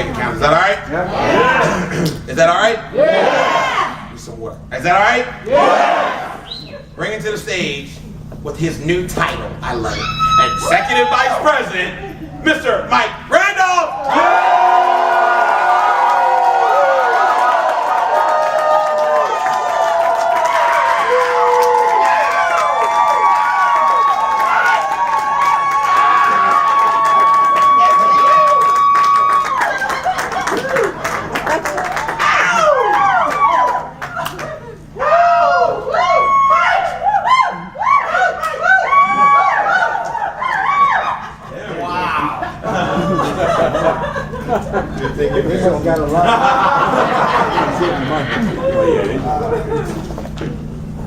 make it count. Is that all right? Yeah. Is that all right? Yeah. Do some work. Is that all right? Yeah. Bring him to the stage with his new title. I love it. Executive Vice President, Mr. Mike Randolph. Got a lot.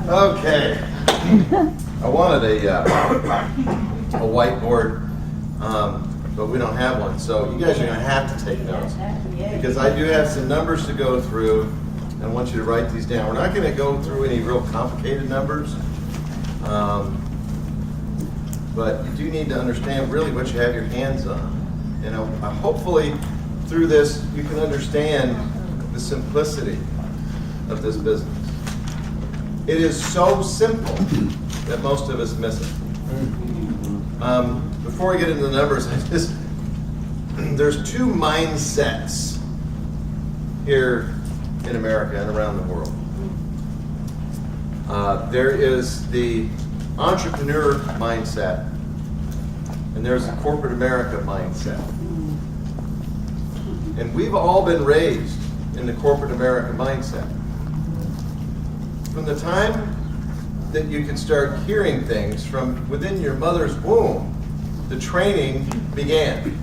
Okay. I wanted a whiteboard, but we don't have one, so you guys are going to have to take notes because I do have some numbers to go through, and I want you to write these down. We're not going to go through any real complicated numbers, but you do need to understand really what you have your hands on. And hopefully through this you can understand the simplicity of this business. It is so simple that most of us miss it. Before I get into the numbers, there's two mindsets here in America and around the world. There is the entrepreneur mindset, and there's the corporate America mindset. And we've all been raised in the corporate America mindset. From the time that you can start hearing things from within your mother's womb, the training began.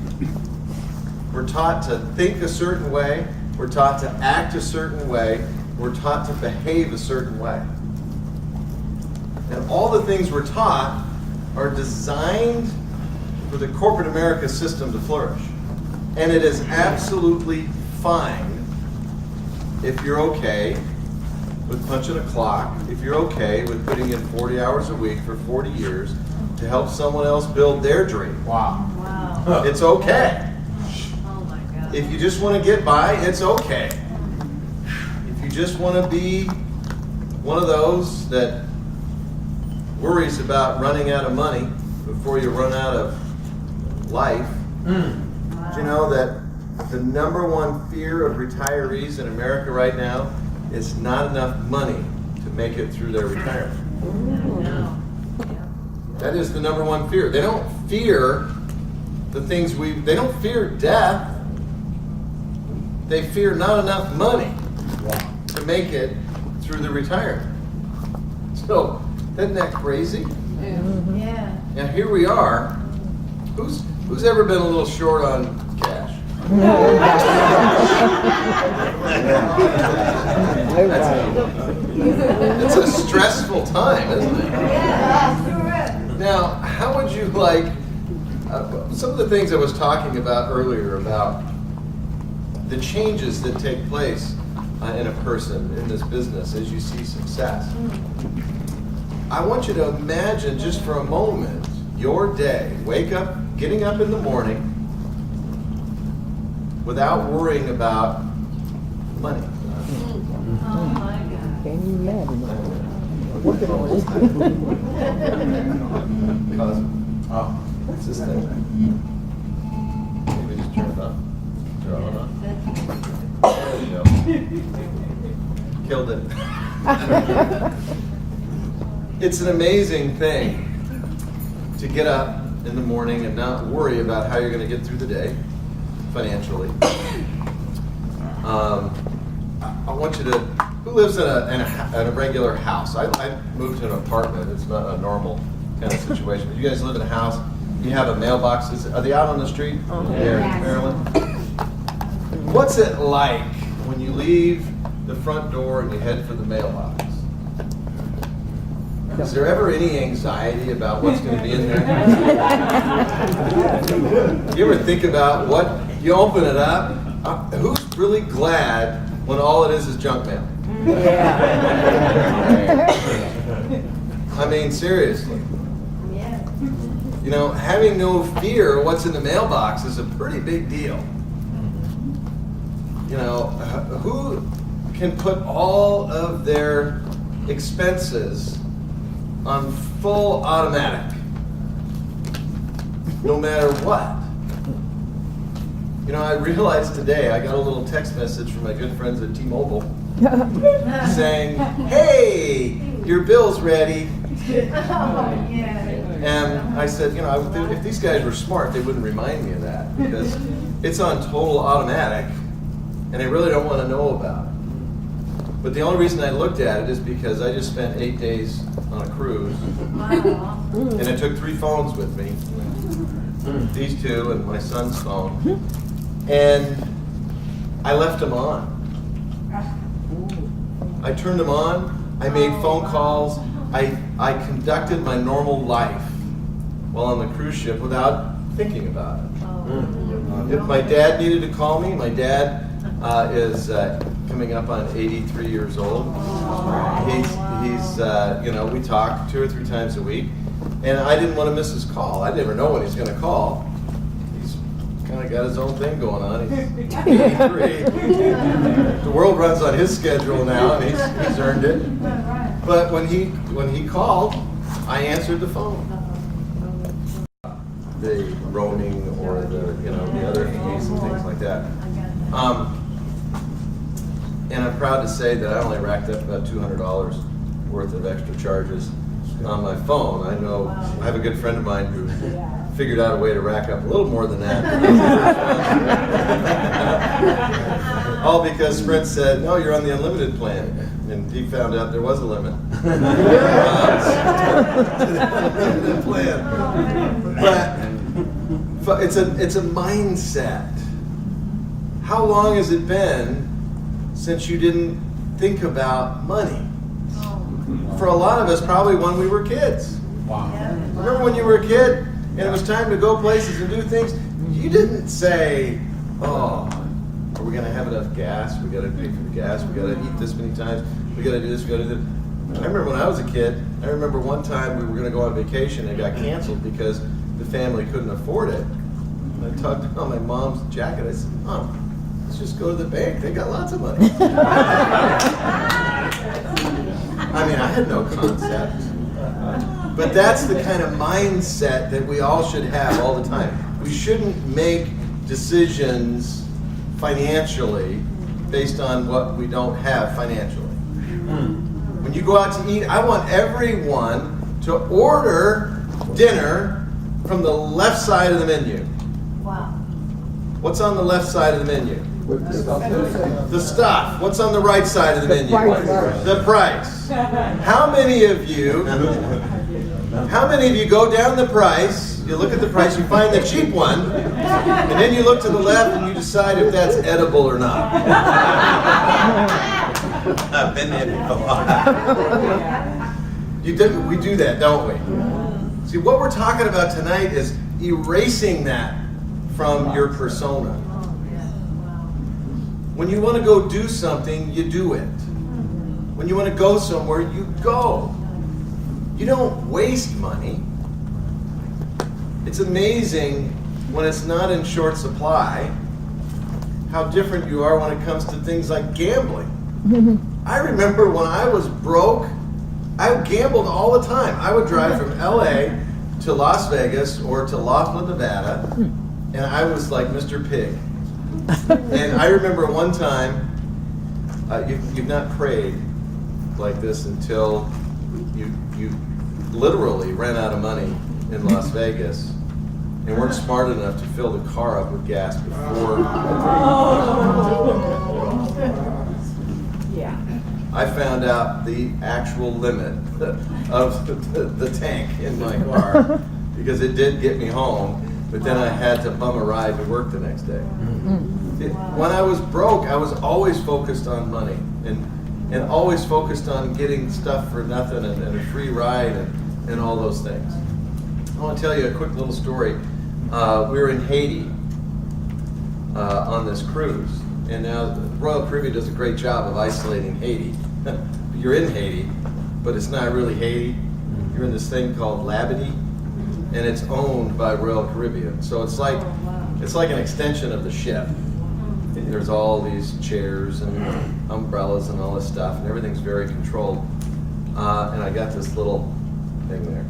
We're taught to think a certain way, we're taught to act a certain way, we're taught to behave a certain way. And all the things we're taught are designed for the corporate America system to flourish. And it is absolutely fine if you're okay with punching a clock, if you're okay with putting in 40 hours a week for 40 years to help someone else build their dream. Wow. Wow. It's okay. Oh my God. If you just want to get by, it's okay. If you just want to be one of those that worries about running out of money before you run out of life, do you know that the number one fear of retirees in America right now is not enough money to make it through their retirement? No. That is the number one fear. They don't fear the things they don't fear death. They fear not enough money to make it through the retirement. So, isn't that crazy? Yeah. Now here we are. Who's ever been a little short on cash? It's a stressful time, isn't it? Yeah. Now, how would you like some of the things I was talking about earlier about the changes that take place in a person in this business as you see success? I want you to imagine just for a moment your day, getting up in the morning without worrying about money. Oh my God. Can you imagine that? What's this thing? Maybe just turn it on. Turn it on. There you go. Killed it. It's an amazing thing to get up in the morning and not worry about how you're going to get through the day financially. I want you to, who lives in a regular house? I moved to an apartment. It's not a normal kind of situation. But you guys live in a house, you have a mailbox. Are they out on the street here in Maryland? What's it like when you leave the front door and you head for the mailbox? Is there ever any anxiety about what's going to be in there? You ever think about what, you open it up, who's really glad when all it is junk mail? I mean, seriously. Yeah. You know, having no fear of what's in the mailbox is a pretty big deal. You know, who can put all of their expenses on full automatic, no matter what? You know, I realized today, I got a little text message from my good friends at T-Mobile saying, hey, your bill's ready. Oh, yeah. And I said, you know, if these guys were smart, they wouldn't remind me of that, because it's on total automatic, and they really don't want to know about it. But the only reason I looked at it is because I just spent 8 days on a cruise, Wow. and I took 3 phones with me, these 2 and my son's phone, and I left them on. I turned them on, I made phone calls, I conducted my normal life while on the cruise ship without thinking about it. If my dad needed to call me, my dad is coming up on 83 years old. He's you know, we talk 2 or 3 times a week, and I didn't want to miss his call. I never know when he's going to call. He's kind of got his own thing going on. He's 83. The world runs on his schedule now, and he's earned it. But when he called, I answered the phone. The roaming or the, you know, the other fees and things like that. And I'm proud to say that I only racked up about $200 worth of extra charges on my phone. I know I have a good friend of mine who figured out a way to rack up a little more than that. All because Sprint said, no, you're on the unlimited plan. And he found out there was a limit. Unlimited plan. But it's a mindset. How long has it been since you didn't think about money? For a lot of us, probably when we were kids. Wow. Remember when you were a kid and it was time to go places and do things? You didn't say, oh, are we going to have enough gas? We got to pay for the gas. We got to eat this many times. We got to do this. We got to do that. I remember when I was a kid, I remember one time we were going to go on vacation and it got canceled because the family couldn't afford it. And I tugged on my mom's jacket. I said, Mom, let's just go to the bank. They got lots of money. I mean, I had no concept. But that's the kind of mindset that we all should have all the time. We shouldn't make decisions financially based on what we don't have financially. When you go out to eat, I want everyone to order dinner from the left side of the menu. Wow. What's on the left side of the menu? The stuff. What's on the right side of the menu? The price. How many of you go down the price, you look at the price, you find the cheap one, and then you look to the left and you decide if that's edible or not? I've been there before. We do that, don't we? See, what we're talking about tonight is erasing that from your persona. When you want to go do something, you do it. When you want to go somewhere, you go. You don't waste money. It's amazing when it's not in short supply how different you are when it comes to things like gambling. I remember when I was broke, I gambled all the time. I would drive from LA to Las Vegas or to Laughlin, Nevada, and I was like Mr. Pig. And I remember one time, you've not prayed like this until you literally ran out of money in Las Vegas and weren't smart enough to fill the car up with gas before. I found out the actual limit of the tank in my car because it did get me home, but then I had to bum a ride to work the next day. When I was broke, I was always focused on money and always focused on getting stuff for nothing and a free ride and all those things. I want to tell you a quick little story. We were in Haiti on this cruise, and now the Royal Caribbean does a great job of isolating Haiti. You're in Haiti, but it's not really Haiti. You're in this thing called Labadee, and it's owned by Royal Caribbean. So it's like an extension of the ship. there's all these chairs and umbrellas and all this stuff, and everything's very controlled. And I got this little thing there.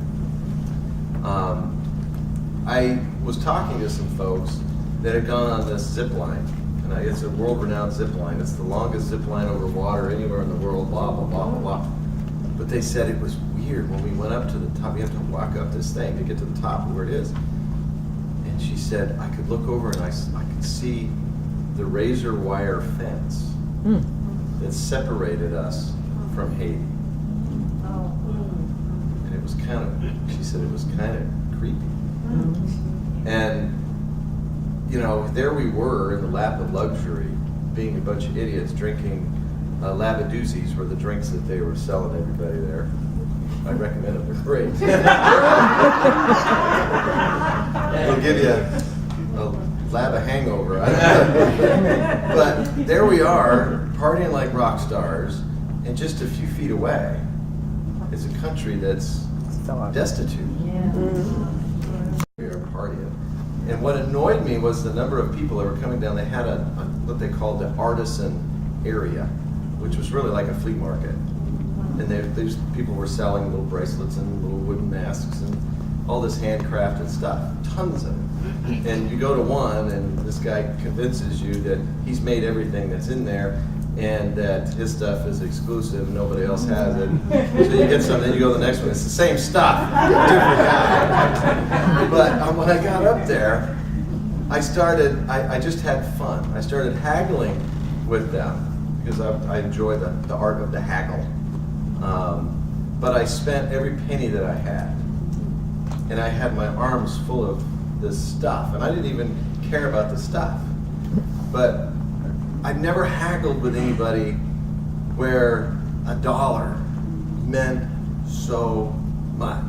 I was talking to some folks that had gone on this zip line, and it's a world-renowned zip line. It's the longest zip line over water anywhere in the world, blah, blah, blah, blah, blah. But they said it was weird when we went up to the top. You have to walk up this thing to get to the top of where it is. And she said, I could look over and I could see the razor wire fence that separated us from Haiti. And it was kind of, she said it was kind of creepy. And, you know, there we were in the lap of luxury, being a bunch of idiots drinking Labadoozis were the drinks that they were selling everybody there. I recommend them, they're great. It'll give you a Laba hangover. But there we are, partying like rock stars, and just a few feet away is a country that's destitute. We are partying. And what annoyed me was the number of people that were coming down. They had a what they called the artisan area, which was really like a flea market. And these people were selling little bracelets and little wooden masks and all this handcrafted stuff, tons of it. And you go to one, and this guy convinces you that he's made everything that's in there, and that his stuff is exclusive and nobody else has it. So you get some, then you go to the next one. It's the same stuff, different guy. But when I got up there, I just had fun. I started haggling with them because I enjoy the art of the haggle. But I spent every penny that I had, and I had my arms full of this stuff, and I didn't even care about the stuff. But I'd never haggled with anybody where $1 meant so much.